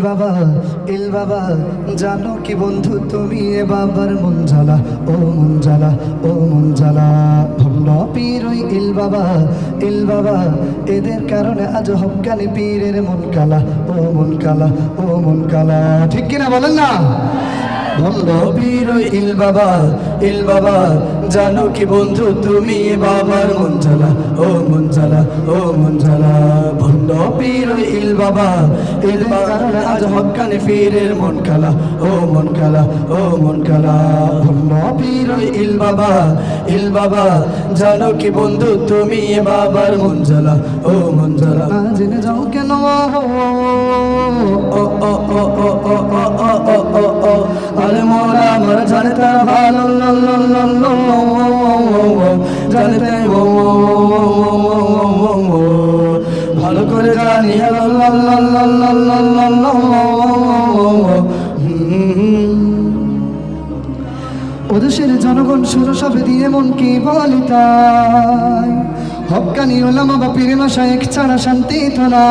বাবা ইল বাবা জানো কি বন্ধু তুমি এ বাবার মন জ্বালা ও মন জ্বালা ও মন জ্বালা ভণ্ড পীর ওই ইল বাবা এদের কারণে আজ হক্কানি পীরের মন কালা ও মন কালা ও মন কালা ঠিক কিনা বলেন না ভণ্ড পীর ওই ইল বাবা জানো কি বন্ধু তুমি এ বাবার মন জ্বালা ও মন জ্বালা ও মন জ্বালা ভণ্ড পীর ওই ইল বাবা এদের কারণে আজ হক্কানি পীরের মন কালা ও মন কালা ও মন কালা ভণ্ড পীর ওই ইল বাবা জানো কি বন্ধু তুমি এ বাবার মন জ্বালা ও মন জ্বালা জেনে যাও কেন ও ও ও ও ও ও ও ও ও আরে মোরা আমার জানে তার ভালো জানে তাই ভালো করে জানি ওদেশের জনগণ সুর সবে দিয়ে মন কি বলি তাই হক্কানি ওলামা বা পীর মাশায়েখ ছাড়া শান্তি তো না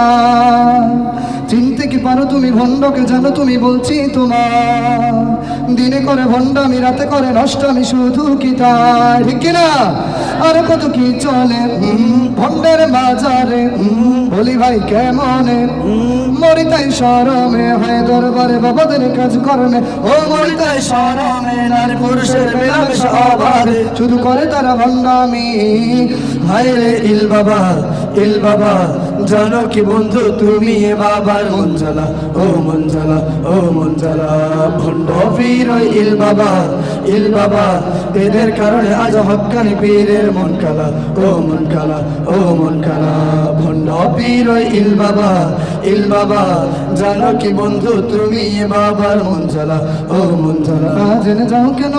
চিনতে কি পারো তুমি ভণ্ডকে জানো তুমি বলছি তোমার দিনে করে ভণ্ডামি রাতে করে নষ্টামি শুধু কি তাই ঠিক কিনা আর কত কি চলে ভণ্ডের বাজারে বলি ভাই কেমনে মরি তাই শরমে হয় দরবারে বাবাদের কাজ করমে ও মরি তাই শরমে নারী পুরুষের মেলামেশা অবাধে শুধু করে তারা ভণ্ডামি হায় রে ইল বাবা জানো কি বন্ধু তুমি এ বাবার মন জ্বালা ও মন জ্বালা ও মন জ্বালা ভণ্ড পীর ওই ইল বাবা এদের কারণে আজ হক্কানি পীরের মন কালা ও মন কালা ও মন কালা ভণ্ড পীর ওই ইল বাবা জানো কি বন্ধু তুমি এ বাবার মন জ্বালা ও মন জ্বালা জেনে যাও কেন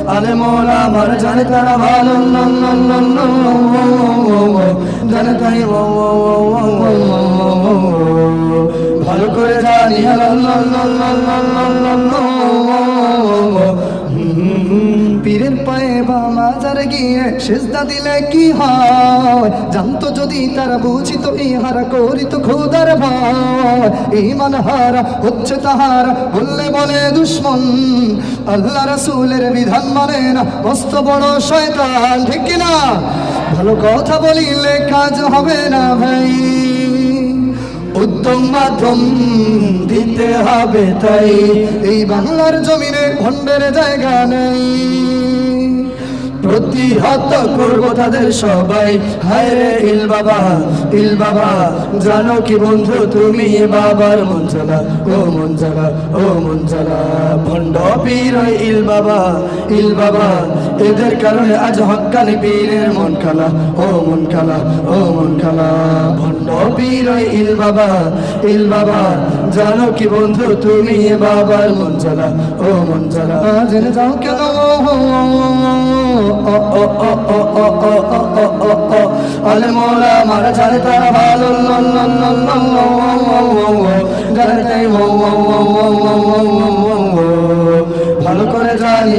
আলে মোরা আমার জানে তারা ভালো জানে তাই ভালো করে জানি পীরের পায়ে বা মাজারে গিয়ে সেজদা দিলে কি হয় জানতো যদি তারা বুঝিত ইহারা করিত খোদার ভয় ঈমান হারা হচ্ছে তাহারা বললে বলে দুশ্মন আল্লাহ রাসূলের বিধান মানে না মস্ত বড় শয়তান ঠিক কিনা ভালো কথা বলিলে কাজ হবে না ভাই উত্তম মাধ্যম দিতে হবে তাই এই বাংলার জমিনে ভণ্ডের জায়গা নেই প্রতিহত করব তাদের সবাই হায় রে ইল বাবা জানো কি বন্ধু তুমি এ বাবার মন জ্বালা ও মন জ্বালা ও মন জ্বালা ভণ্ড পীর ওই ইল বাবা এদের কারণে আজ হক্কানি পীরের মন কালা ও মন কালা ও মন কালা ভণ্ড পীর ওই ইল বাবা জানো কি বন্ধু তুমি এ বাবার মন জ্বালা ও মন জ্বালা জেনে যাও কেন আলে মোরা মারা জানে তারা ভালো জানে তাই ভালো করে জানি